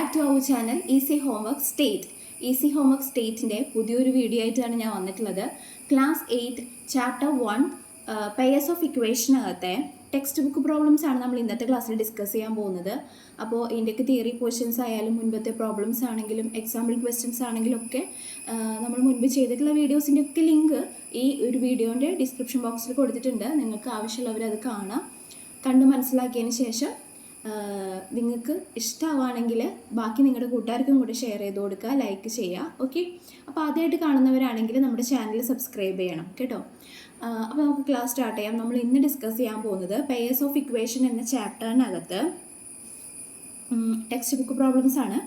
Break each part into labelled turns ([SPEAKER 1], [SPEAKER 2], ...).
[SPEAKER 1] Back to our channel Easy Homework State. Easy Homework സ്റ്റേറ്റിൻ്റെ പുതിയൊരു video ആയിട്ടാണ് ഞാൻ വന്നിട്ടുള്ളത്. ക്ലാസ് 8 ചാപ്റ്റർ 1 പെയർസ് ഓഫ് ഇക്വേഷനകത്തെ ടെക്സ്റ്റ് ബുക്ക് പ്രോബ്ലംസ് ആണ് നമ്മൾ ഇന്നത്തെ ക്ലാസ്സിൽ ഡിസ്കസ് ചെയ്യാൻ പോകുന്നത്. അപ്പോൾ ഇതിൻ്റെയൊക്കെ തിയറി ക്വസ്റ്റ്യൻസ് ആയാലും മുൻപത്തെ പ്രോബ്ലംസ് ആണെങ്കിലും എക്സാമ്പിൾ ക്വസ്റ്റ്യൻസ് ആണെങ്കിലും ഒക്കെ നമ്മൾ മുൻപ് ചെയ്തിട്ടുള്ള വീഡിയോസിൻ്റെ ഒക്കെ ലിങ്ക് ഈ ഒരു വീഡിയോൻ്റെ ഡിസ്ക്രിപ്ഷൻ ബോക്സിൽ കൊടുത്തിട്ടുണ്ട്. നിങ്ങൾക്ക് ആവശ്യമുള്ളവർ അത് കാണാം. കണ്ട് മനസ്സിലാക്കിയതിന് ശേഷം നിങ്ങൾക്ക് ഇഷ്ടമാവുകയാണെങ്കിൽ ബാക്കി നിങ്ങളുടെ കൂട്ടുകാർക്കും കൂടെ ഷെയർ ചെയ്ത് കൊടുക്കുക, ലൈക്ക് ചെയ്യുക. ഓക്കെ, അപ്പോൾ ആദ്യമായിട്ട് കാണുന്നവരാണെങ്കിൽ നമ്മുടെ ചാനൽ സബ്സ്ക്രൈബ് ചെയ്യണം കേട്ടോ. അപ്പോൾ നമുക്ക് ക്ലാസ് സ്റ്റാർട്ട് ചെയ്യാം. നമ്മൾ ഇന്ന് ഡിസ്കസ് ചെയ്യാൻ പോകുന്നത് പെയർസ് ഓഫ് ഇക്വേഷൻ എന്ന ചാപ്റ്ററിനകത്ത് ടെക്സ്റ്റ് ബുക്ക് പ്രോബ്ലംസ് ആണ്.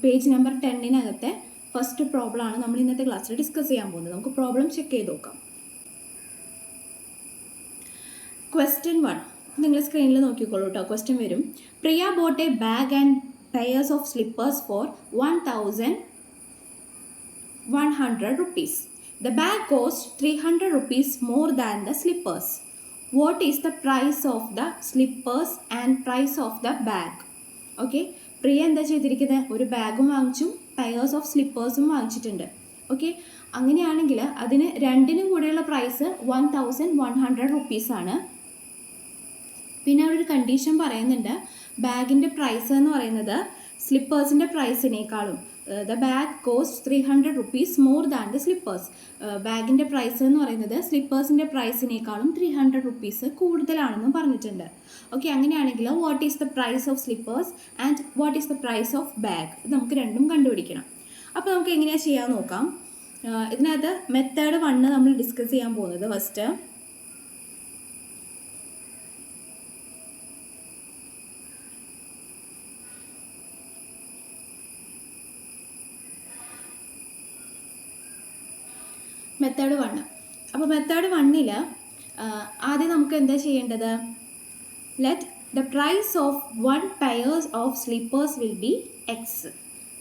[SPEAKER 1] പേജ് നമ്പർ 10 ഫസ്റ്റ് പ്രോബ്ലം ആണ് നമ്മൾ ഇന്നത്തെ ക്ലാസ്സിൽ ഡിസ്കസ് ചെയ്യാൻ പോകുന്നത്. നമുക്ക് പ്രോബ്ലം ചെക്ക് ചെയ്ത് നോക്കാം. ക്വസ്റ്റ്യൻ 1 നിങ്ങൾ സ്ക്രീനിൽ നോക്കിക്കോളൂ കേട്ടോ. ക്വസ്റ്റ്യൻ വരും: Priya bought a bag and pairs of slippers for 1100 rupees. The bag cost 300 rupees more than the slippers. What is the price of the slippers and price of the bag? Okay, Priya എന്താ ചെയ്തിരിക്കുന്നത്? ഒരു ബാഗും വാങ്ങിച്ചു, pairs of സ്ലിപ്പേഴ്സും വാങ്ങിച്ചിട്ടുണ്ട്. Okay, അങ്ങനെയാണെങ്കിൽ അതിന് രണ്ടിനും കൂടെയുള്ള പ്രൈസ് 1100 rupees ആണ്. പിന്നെ അവിടെ ഒരു കണ്ടീഷൻ പറയുന്നുണ്ട്, ബാഗിൻ്റെ പ്രൈസ് എന്ന് പറയുന്നത് സ്ലിപ്പേഴ്സിൻ്റെ പ്രൈസിനേക്കാളും the bag cost 300 rupees more than the slippers. ബാഗിൻ്റെ പ്രൈസ് എന്ന് പറയുന്നത് സ്ലിപ്പേഴ്സിൻ്റെ പ്രൈസിനേക്കാളും 300 rupees കൂടുതലാണെന്നും പറഞ്ഞിട്ടുണ്ട്. ഓക്കെ, അങ്ങനെയാണെങ്കിൽ what is the price of slippers and what is the price of bag, നമുക്ക് രണ്ടും കണ്ടുപിടിക്കണം. അപ്പോൾ നമുക്ക് എങ്ങനെയാണ് ചെയ്യാൻ നോക്കാം. ഇതിനകത്ത് മെത്തേഡ് 1 നമ്മൾ ഡിസ്കസ് ചെയ്യാൻ പോകുന്നത്. First method 1. അപ്പോൾ മെത്തേഡ് 1 ആദ്യം നമുക്ക് എന്താ ചെയ്യേണ്ടത്? Let the price of 1 pairs of slippers will be X.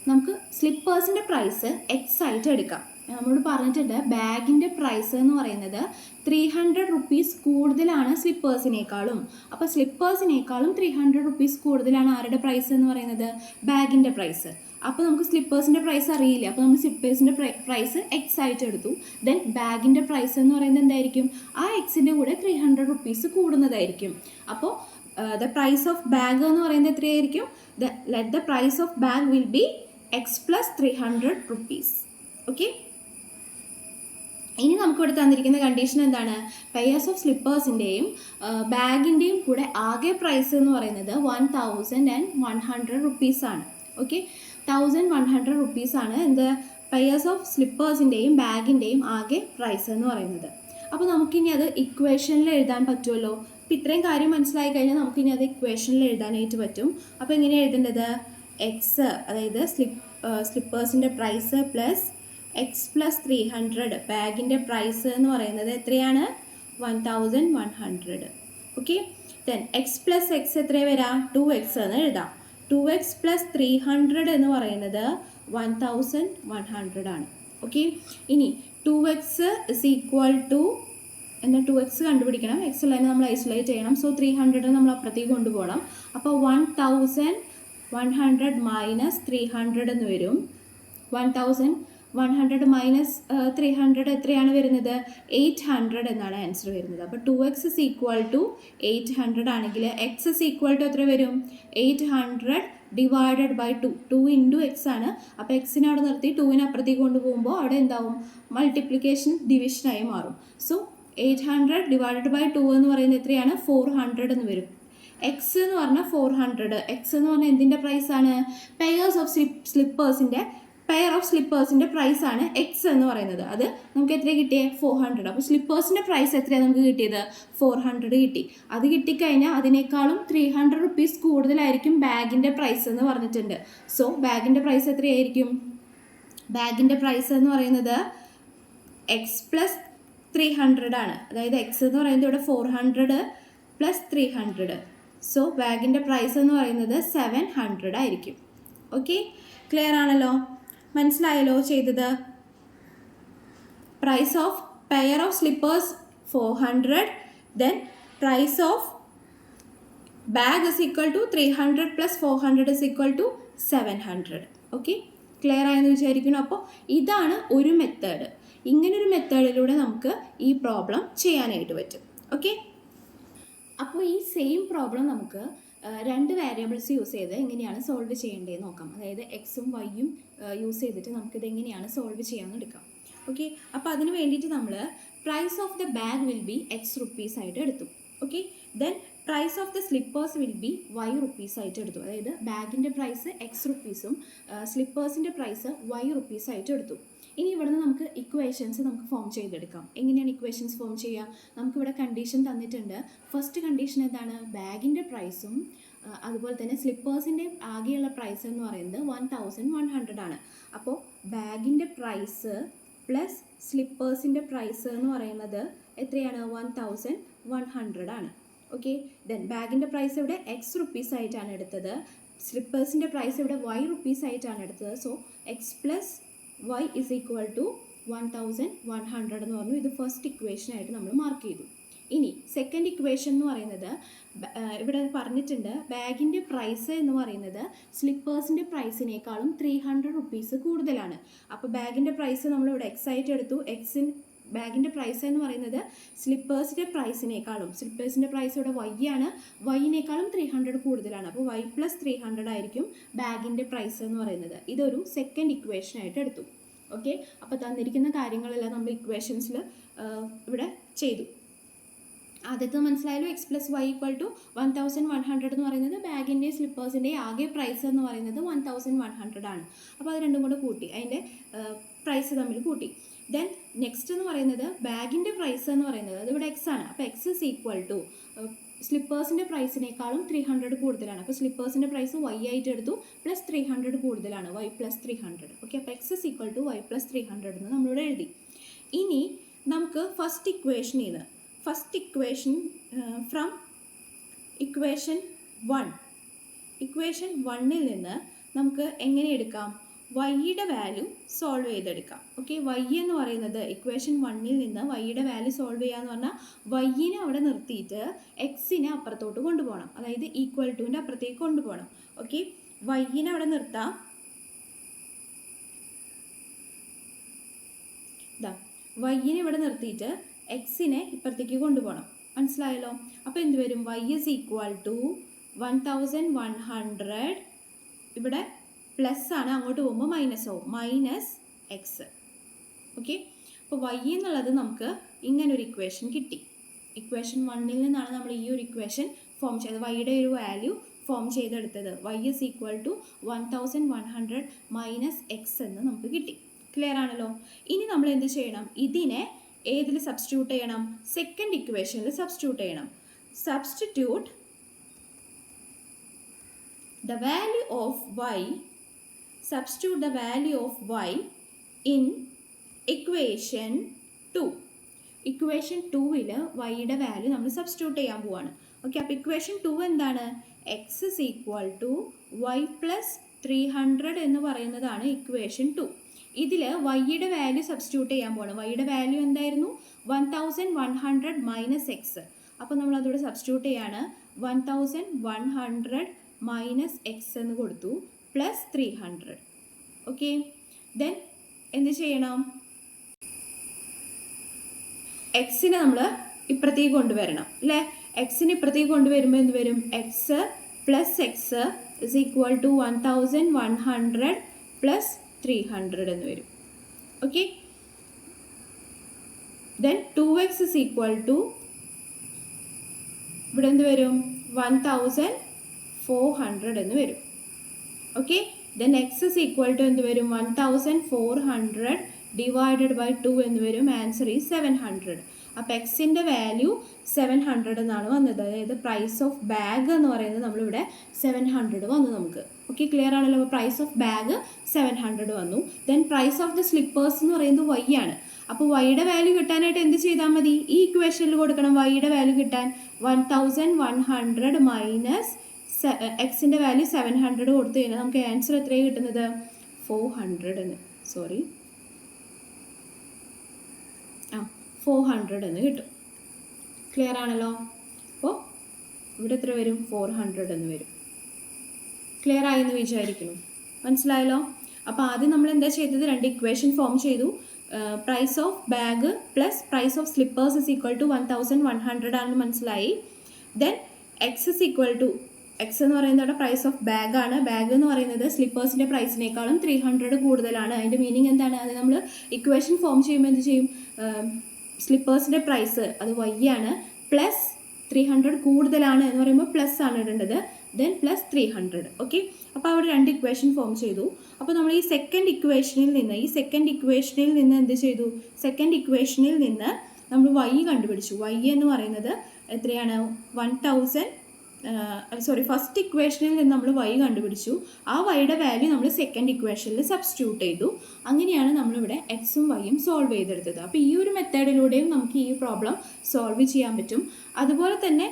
[SPEAKER 1] നമുക്ക് സ്ലിപ്പേഴ്സിൻ്റെ പ്രൈസ് എക്സ് ആയിട്ട് എടുക്കാം. നമ്മളോട് പറഞ്ഞിട്ടുണ്ട് ബാഗിൻ്റെ പ്രൈസ് എന്ന് പറയുന്നത് 300 rupees കൂടുതലാണ് സ്ലിപ്പേഴ്സിനേക്കാളും. അപ്പോൾ സ്ലിപ്പേഴ്സിനേക്കാളും 300 rupees കൂടുതലാണ് ആരുടെ പ്രൈസ് എന്ന് പറയുന്നത്? ബാഗിൻ്റെ പ്രൈസ്. അപ്പോൾ നമുക്ക് സ്ലിപ്പേഴ്സിൻ്റെ പ്രൈസ് അറിയില്ല, അപ്പോൾ നമ്മൾ സ്ലിപ്പേഴ്സിൻ്റെ പ്രൈസ് എക്സ് ആയിട്ട് എടുത്തു. ദെൻ ബാഗിൻ്റെ പ്രൈസ് എന്ന് പറയുന്നത് എന്തായിരിക്കും? ആ എക്സിൻ്റെ കൂടെ 300 rupees കൂടുന്നതായിരിക്കും. അപ്പോൾ ദ പ്രൈസ് ഓഫ് ബാഗ് എന്ന് പറയുന്നത് എത്രയായിരിക്കും? Let the price of bag will be X plus 300 rupees. Okay, ഇനി നമുക്കിവിടെ തന്നിരിക്കുന്ന കണ്ടീഷൻ എന്താണ്? പെയർസ് ഓഫ് സ്ലിപ്പേഴ്സിൻ്റെയും ബാഗിൻ്റെയും കൂടെ ആകെ പ്രൈസ് എന്ന് പറയുന്നത് 1100 rupees ആണ്. ഓക്കെ, 1100 rupees ആണ് എന്ത്? പെയർസ് ഓഫ് സ്ലിപ്പേഴ്സിൻ്റെയും ബാഗിൻ്റെയും ആകെ പ്രൈസ് എന്ന് പറയുന്നത്. അപ്പോൾ നമുക്കിനി അത് ഇക്വേഷനിൽ എഴുതാൻ പറ്റുമല്ലോ. അപ്പോൾ ഇത്രയും കാര്യം മനസ്സിലായി കഴിഞ്ഞാൽ നമുക്കിനി അത് ഇക്വേഷനിൽ എഴുതാനായിട്ട് പറ്റും. അപ്പോൾ എങ്ങനെ എഴുതേണ്ടത്? എക്സ്, അതായത് സ്ലിപ്പേഴ്സിൻ്റെ പ്രൈസ് പ്ലസ് എക്സ് പ്ലസ് 300, ബാഗിൻ്റെ പ്രൈസ് എന്ന് പറയുന്നത് എത്രയാണ്? 1100. Okay, then X plus X എത്ര വരാം? 2x എന്ന് എഴുതാം. 2x പ്ലസ് 300 എന്ന് പറയുന്നത് 1100 ആണ്. ഓക്കെ, ഇനി 2x ഇസ് ഈക്വൽ ടു എന്നാൽ 2x കണ്ടുപിടിക്കണം. എക്സ് ഉള്ളതിനെ നമ്മൾ ഐസൊലേറ്റ് ചെയ്യണം. സോ 300 നമ്മൾ അപ്പുറത്തേക്ക് കൊണ്ടുപോകണം. അപ്പോൾ 1100 മൈനസ് 300 എന്ന് വരും. 1100 മൈനസ് 300 എത്രയാണ് വരുന്നത്? 800 എന്നാണ് ആൻസർ വരുന്നത്. അപ്പോൾ 2x ഇസ് ഈക്വൽ ടു 800 ആണെങ്കിൽ എക്സ് ഇസ് ഈക്വൽ ടു എത്ര വരും? 800 ഡിവൈഡഡ് ബൈ 2. 2 ഇൻറ്റു എക്സ് ആണ്. അപ്പോൾ എക്സിനെ അവിടെ നിർത്തി 2നെ അപ്പുറത്തേക്ക് കൊണ്ടുപോകുമ്പോൾ അവിടെ എന്താവും? മൾട്ടിപ്ലിക്കേഷൻ ഡിവിഷനായി മാറും. സോ 800 ഡിവൈഡഡ് ബൈ 2 എന്ന് പറയുന്നത് എത്രയാണ്? 400 എന്ന് വരും. എക്സ് എന്ന് പറഞ്ഞാൽ 400. എക്സ് എന്ന് പറഞ്ഞാൽ എന്തിൻ്റെ പ്രൈസാണ്? പെയർസ് ഓഫ് പെയർ ഓഫ് സ്ലിപ്പേഴ്സിൻ്റെ പ്രൈസാണ് എക്സ് എന്ന് പറയുന്നത്. അത് നമുക്ക് എത്ര കിട്ടിയേ? 400. അപ്പോൾ സ്ലിപ്പേഴ്സിൻ്റെ പ്രൈസ് എത്രയാണ് നമുക്ക് കിട്ടിയത്? 400 കിട്ടി. അത് കിട്ടിക്കഴിഞ്ഞാൽ അതിനേക്കാളും 300 rupees കൂടുതലായിരിക്കും ബാഗിൻ്റെ പ്രൈസ് എന്ന് പറഞ്ഞിട്ടുണ്ട്. സോ ബാഗിൻ്റെ പ്രൈസ് എത്രയായിരിക്കും? ബാഗിൻ്റെ പ്രൈസ് എന്ന് പറയുന്നത് എക്സ് പ്ലസ് 300 ആണ്. അതായത് എക്സ് എന്ന് പറയുന്നത് ഇവിടെ 400 പ്ലസ് 300. സോ ബാഗിൻ്റെ പ്രൈസ് എന്ന് പറയുന്നത് 700 ആയിരിക്കും. ഓക്കെ, ക്ലിയർ ആണല്ലോ? മനസ്സിലായല്ലോ ചെയ്തത്? Price of pair of slippers 400, then price of bag is equal to 300 plus 400 is equal to 700. Okay, clear ആയെന്ന് വിചാരിക്കുന്നു. അപ്പോൾ ഇതാണ് ഒരു മെത്തേഡ്. ഇങ്ങനൊരു മെത്തേഡിലൂടെ നമുക്ക് ഈ പ്രോബ്ലം ചെയ്യാനായിട്ട് പറ്റും. ഓക്കെ, അപ്പോൾ ഈ സെയിം പ്രോബ്ലം നമുക്ക് രണ്ട് വേരിയബിൾസ് യൂസ് ചെയ്ത് എങ്ങനെയാണ് സോൾവ് ചെയ്യേണ്ടതെന്ന് നോക്കാം. അതായത് എക്സും വൈയും യൂസ് ചെയ്തിട്ട് നമുക്കിത് എങ്ങനെയാണ് സോൾവ് ചെയ്യാമെന്ന് എടുക്കാം. ഓക്കെ, അപ്പോൾ അതിന് വേണ്ടിയിട്ട് നമ്മൾ price of the bag will be X rupees ആയിട്ട് എടുത്തു. Okay, then price of the slippers will be Y rupees ആയിട്ട് എടുത്തു. അതായത് ബാഗിൻ്റെ പ്രൈസ് എക്സ് റുപ്പീസും സ്ലിപ്പേഴ്സിൻ്റെ പ്രൈസ് വൈ റുപ്പീസ് ആയിട്ട് എടുത്തു. ഇനി ഇവിടെ നിന്ന് നമുക്ക് ഇക്വേഷൻസ് നമുക്ക് ഫോം ചെയ്തെടുക്കാം. എങ്ങനെയാണ് ഇക്വേഷൻസ് ഫോം ചെയ്യുക? നമുക്കിവിടെ കണ്ടീഷൻ തന്നിട്ടുണ്ട്. ഫസ്റ്റ് കണ്ടീഷൻ എന്താണ്? ബാഗിൻ്റെ പ്രൈസും അതുപോലെ തന്നെ സ്ലിപ്പേഴ്സിൻ്റെ ആകെയുള്ള പ്രൈസ് എന്ന് പറയുന്നത് 1100 ആണ്. അപ്പോൾ ബാഗിൻ്റെ പ്രൈസ് പ്ലസ് സ്ലിപ്പേഴ്സിൻ്റെ പ്രൈസ് എന്ന് പറയുന്നത് എത്രയാണ്? 1100 ആണ്. ഓക്കെ, ദെൻ ബാഗിൻ്റെ പ്രൈസ് ഇവിടെ എക്സ് റുപ്പീസ് ആയിട്ടാണ് എടുത്തത്. സ്ലിപ്പേഴ്സിൻ്റെ പ്രൈസ് ഇവിടെ വൈ റുപ്പീസ് ആയിട്ടാണ് എടുത്തത്. So X plus y is equal to 1100 എന്ന് പറഞ്ഞു. ഇത് ഫസ്റ്റ് ഇക്വേഷൻ ആയിട്ട് നമ്മൾ മാർക്ക് ചെയ്തു. ഇനി സെക്കൻഡ് ഇക്വേഷൻ എന്ന് പറയുന്നത് ഇവിടെ പറഞ്ഞിട്ടുണ്ട് ബാഗിൻ്റെ പ്രൈസ് എന്ന് പറയുന്നത് സ്ലിപ്പേഴ്സിൻ്റെ പ്രൈസിനേക്കാളും 300 റുപ്പീസ് കൂടുതലാണ്. അപ്പോൾ ബാഗിൻ്റെ പ്രൈസ് നമ്മളിവിടെ എക്സ് ആയിട്ട് എടുത്തു. ബാഗിൻ്റെ പ്രൈസ് എന്ന് പറയുന്നത് സ്ലിപ്പേഴ്സിൻ്റെ പ്രൈസ് ഇവിടെ വൈ ആണ്. വൈനേക്കാളും 300 കൂടുതലാണ്. അപ്പോൾ വൈ പ്ലസ് 300 ആയിരിക്കും ബാഗിൻ്റെ പ്രൈസ് എന്ന് പറയുന്നത്. ഇതൊരു സെക്കൻഡ് ഇക്വേഷനായിട്ട് എടുത്തു. ഓക്കെ, അപ്പോൾ തന്നിരിക്കുന്ന കാര്യങ്ങളെല്ലാം നമ്മൾ ഇക്വേഷൻസിൽ ഇവിടെ ചെയ്തു. ആദ്യത്തെ മനസ്സിലായാലും X plus Y equal to 1100 എന്ന് പറയുന്നത് ബാഗിൻ്റെയും സ്ലിപ്പേഴ്സിൻ്റെയും ആകെ പ്രൈസ് എന്ന് പറയുന്നത് 1100 ആണ്. അപ്പോൾ അത് രണ്ടും കൂടെ കൂട്ടി, അതിൻ്റെ പ്രൈസ് തമ്മിൽ കൂട്ടി. ദെൻ നെക്സ്റ്റ് എന്ന് പറയുന്നത് ബാഗിൻ്റെ പ്രൈസ് എന്ന് പറയുന്നത് അതിവിടെ എക്സ് ആണ്. അപ്പോൾ എക്സ് ഇസ് ഈക്വൽ ടു സ്ലിപ്പേഴ്സിൻ്റെ പ്രൈസിനേക്കാളും 300 കൂടുതലാണ്. അപ്പോൾ സ്ലിപ്പേഴ്സിൻ്റെ പ്രൈസ് വൈ ആയിട്ട് എടുത്തു, പ്ലസ് 300 കൂടുതലാണ്, വൈ പ്ലസ് 300. ഓക്കെ, അപ്പോൾ X is equal to Y plus 300 എന്ന് നമ്മളിവിടെ എഴുതി. ഇനി നമുക്ക് ഫസ്റ്റ് ഇക്വേഷൻ ഫ്രം ഇക്വേഷൻ 1ൽ നിന്ന് നമുക്ക് എങ്ങനെ എടുക്കാം? വൈയുടെ വാല്യൂ സോൾവ് ചെയ്തെടുക്കാം. ഓക്കെ, വൈ എന്ന് പറയുന്നത് ഇക്വേഷൻ 1ൽ നിന്ന് വൈയുടെ വാല്യൂ സോൾവ് ചെയ്യാന്ന് പറഞ്ഞാൽ വൈയിനെ അവിടെ നിർത്തിയിട്ട് എക്സിനെ അപ്പുറത്തോട്ട് കൊണ്ടുപോകണം. അതായത് ഈക്വൽ ടുവിൻ്റെ അപ്പുറത്തേക്ക് കൊണ്ടുപോകണം. ഓക്കെ, വൈയിനെ അവിടെ നിർത്താം. വൈയിനെ ഇവിടെ നിർത്തിയിട്ട് എക്സിനെ ഇപ്പുറത്തേക്ക് കൊണ്ടുപോകണം. മനസ്സിലായല്ലോ? അപ്പോൾ എന്ത് വരും? Y is equal to 1100. ഇവിടെ പ്ലസ് ആണ്, അങ്ങോട്ട് പോകുമ്പോൾ മൈനസ് ആവും, മൈനസ് എക്സ്. ഓക്കെ, അപ്പോൾ വൈ എന്നുള്ളത് നമുക്ക് ഇങ്ങനൊരു ഇക്വേഷൻ കിട്ടി. ഇക്വേഷൻ 1ൽ നിന്നാണ് നമ്മൾ ഈ ഒരു ഇക്വേഷൻ ഫോം ചെയ്തത്. വൈയുടെ ഒരു വാല്യൂ ഫോം ചെയ്തെടുത്തത്. Y is equal to 1100 minus X എന്ന് നമുക്ക് കിട്ടി. ക്ലിയർ ആണല്ലോ? ഇനി നമ്മൾ എന്ത് ചെയ്യണം? ഇതിനെ ഏതിൽ സബ്സ്റ്റിറ്റ്യൂട്ട് ചെയ്യണം? സെക്കൻഡ് ഇക്വേഷനിൽ സബ്സ്റ്റിറ്റ്യൂട്ട് ചെയ്യണം. Substitute the value of y, substitute the value of y in equation 2. Equation 2ൽ വൈയുടെ വാല്യൂ നമ്മൾ സബ്സ്റ്റിറ്റ്യൂട്ട് ചെയ്യാൻ പോവാണ്. ഓക്കെ, അപ്പോൾ ഇക്വേഷൻ 2 എന്താണ്? X is equal to Y plus 300 എന്ന് പറയുന്നതാണ് ഇക്വേഷൻ 2. ഇതിൽ വൈയുടെ വാല്യൂ സബ്സ്റ്റിറ്റ്യൂട്ട് ചെയ്യാൻ പോവാണ്. വൈയുടെ വാല്യൂ എന്തായിരുന്നു? 1100 മൈനസ് എക്സ്. അപ്പോൾ നമ്മൾ അതോടെ സബ്സ്റ്റിറ്റ്യൂട്ട് ചെയ്യാണ്. 1100 മൈനസ് എക്സ് എന്ന് കൊടുത്തു, പ്ലസ് 300. ഓക്കെ, ദെൻ എന്ത് ചെയ്യണം? എക്സിനെ നമ്മൾ ഇപ്പുറത്തേക്ക് കൊണ്ടുവരണം അല്ലേ? എക്സിന് ഇപ്പുറത്തേക്ക് കൊണ്ടുവരുമ്പോൾ എന്ത് വരും? X plus X is equal to 1100 plus 300 എന്ന് വരും. Okay, then 2x is equal to ഇവിടെ എന്ത് വരും? 1400 എന്ന് വരും. Okay, then X is equal to എന്ത് വരും? 1400 ഡിവൈഡഡ് ബൈ 2 എന്ന് വരും. Answer is 700. അപ്പോൾ എക്സിൻ്റെ വാല്യൂ 700 എന്നാണ് വന്നത്. അതായത് പ്രൈസ് ഓഫ് ബാഗ് എന്ന് പറയുന്നത് നമ്മളിവിടെ 700 വന്നു നമുക്ക്. ഓക്കെ, ക്ലിയർ ആണല്ലോ? അപ്പോൾ പ്രൈസ് ഓഫ് ബാഗ് 700 വന്നു. Then price of the slippers എന്ന് പറയുന്നത് വൈ ആണ്. അപ്പോൾ വൈയുടെ വാല്യൂ കിട്ടാനായിട്ട് എന്ത് ചെയ്താൽ മതി? ഈ ഇക്വേഷനിൽ കൊടുക്കണം വൈയുടെ വാല്യൂ കിട്ടാൻ. 1100 മൈനസ് എക്സിൻ്റെ വാല്യൂ 700 കൊടുത്തു കഴിഞ്ഞാൽ നമുക്ക് ആൻസർ എത്രയാണ് കിട്ടുന്നത്? 400 എന്ന്. 400 എന്ന് കിട്ടും. ക്ലിയർ ആണല്ലോ? അപ്പോൾ ഇവിടെ എത്ര വരും? 400 എന്ന് വരും. ക്ലിയർ ആയെന്ന് വിചാരിക്കുന്നു. മനസ്സിലായല്ലോ? അപ്പോൾ ആദ്യം നമ്മൾ എന്താ ചെയ്തത്, 2 ഇക്വേഷൻ ഫോം ചെയ്തു. Price of bag plus price of slippers is equal to 1100 ആണെന്ന് മനസ്സിലായി. Then X is equal to, X എന്ന് പറയുന്നത് അവിടെ പ്രൈസ് ഓഫ് ബാഗ് ആണ്. ബാഗ് എന്ന് പറയുന്നത് സ്ലിപ്പേഴ്സിൻ്റെ പ്രൈസിനേക്കാളും 300 കൂടുതലാണ്. അതിൻ്റെ മീനിങ് എന്താണ്? അത് നമ്മൾ ഇക്വേഷൻ ഫോം ചെയ്യുമ്പോൾ എന്ത് ചെയ്യും, സ്ലിപ്പേഴ്സിൻ്റെ പ്രൈസ് അത് വൈ ആണ്, പ്ലസ് 300 കൂടുതലാണ് എന്ന് പറയുമ്പോൾ പ്ലസ് ആണ് ഇടേണ്ടത്. Then plus 300. ഓക്കെ, അപ്പോൾ അവിടെ 2 ഇക്വേഷൻ ഫോം ചെയ്തു. അപ്പോൾ നമ്മൾ ഈ സെക്കൻഡ് ഇക്വേഷനിൽ നിന്ന് എന്ത് ചെയ്തു, സെക്കൻഡ് ഇക്വേഷനിൽ നിന്ന് നമ്മൾ വൈ കണ്ടുപിടിച്ചു. വൈ എന്ന് പറയുന്നത് എത്രയാണ്, 1000, ഫസ്റ്റ് ഇക്വേഷനിൽ നിന്ന് നമ്മൾ വൈ കണ്ടുപിടിച്ചു. ആ വൈയുടെ വാല്യൂ നമ്മൾ സെക്കൻഡ് ഇക്വേഷനിൽ സബ്സ്റ്റിറ്റ്യൂട്ട് ചെയ്തു. അങ്ങനെയാണ് നമ്മളിവിടെ എക്സും വൈയും സോൾവ് ചെയ്തെടുത്തത്. അപ്പോൾ ഈ ഒരു മെത്തേഡിലൂടെയും നമുക്ക് ഈ പ്രോബ്ലം സോൾവ് ചെയ്യാൻ പറ്റും. അതുപോലെ തന്നെ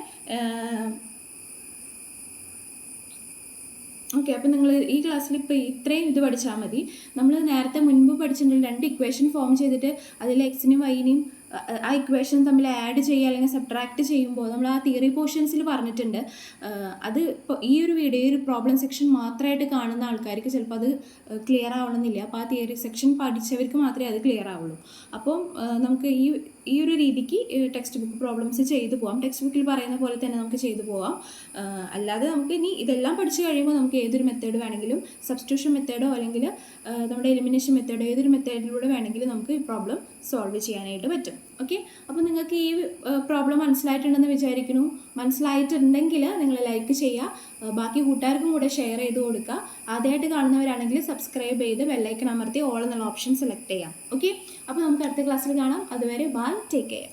[SPEAKER 1] ഓക്കെ, അപ്പോൾ നിങ്ങൾ ഈ ക്ലാസ്സിൽ ഇപ്പോൾ ഇത്രയും ഇത് പഠിച്ചാൽ മതി. നമ്മൾ നേരത്തെ മുൻപ് പഠിച്ചിട്ടുണ്ടെങ്കിൽ 2 ഇക്വേഷൻ ഫോം ചെയ്തിട്ട് അതിൽ എക്സിനും വൈനെയും ആ ഇക്വേഷൻ തമ്മിൽ ആഡ് ചെയ്യുക അല്ലെങ്കിൽ സബ്ട്രാക്ട് ചെയ്യുമ്പോൾ നമ്മൾ ആ തിയറി പോർഷൻസിൽ പറഞ്ഞിട്ടുണ്ട്. അത് ഇപ്പോൾ ഈ ഒരു വീഡിയോ, ഈ ഒരു പ്രോബ്ലം സെക്ഷൻ മാത്രമായിട്ട് കാണുന്ന ആൾക്കാർക്ക് ചിലപ്പോൾ അത് ക്ലിയർ ആവണമെന്നില്ല. അപ്പോൾ ആ തിയറി സെക്ഷൻ പഠിച്ചവർക്ക് മാത്രമേ അത് ക്ലിയർ ആവുള്ളൂ. അപ്പം നമുക്ക് ഈ ഒരു രീതിക്ക് ടെക്സ്റ്റ് ബുക്ക് പ്രോബ്ലംസ് ചെയ്തു പോകാം. ടെക്സ്റ്റ് ബുക്കിൽ പറയുന്ന പോലെ തന്നെ നമുക്ക് ചെയ്തു പോകാം. അല്ലാതെ നമുക്ക് ഇനി ഇതെല്ലാം പഠിച്ചു കഴിയുമ്പോൾ നമുക്ക് ഏതൊരു മെത്തേഡ് വേണമെങ്കിലും, സബ്സ്റ്റിറ്റ്യൂഷൻ മെത്തേഡോ അല്ലെങ്കിൽ നമ്മുടെ എലിമിനേഷൻ മെത്തേഡോ, ഏതൊരു മെത്തേഡിലൂടെ വേണമെങ്കിലും നമുക്ക് ഈ പ്രോബ്ലം സോൾവ് ചെയ്യാനായിട്ട് പറ്റും. ഓക്കെ, അപ്പോൾ നിങ്ങൾക്ക് ഈ പ്രോബ്ലം മനസ്സിലായിട്ടുണ്ടെന്ന് വിചാരിക്കുന്നു. മനസ്സിലായിട്ടുണ്ടെങ്കിൽ നിങ്ങൾ ലൈക്ക് ചെയ്യുക, ബാക്കി കൂട്ടുകാർക്കും കൂടെ ഷെയർ ചെയ്ത് കൊടുക്കുക. ആദ്യമായിട്ട് കാണുന്നവരാണെങ്കിൽ സബ്സ്ക്രൈബ് ചെയ്ത് ബെല്ലൈക്കൺ അമർത്തി ഓൾ എന്നുള്ള ഓപ്ഷൻ സെലക്ട് ചെയ്യാം. ഓക്കെ, അപ്പോൾ നമുക്ക് അടുത്ത ക്ലാസ്സിൽ കാണാം. അതുവരെ ബൈ, ടേക്ക് കെയർ.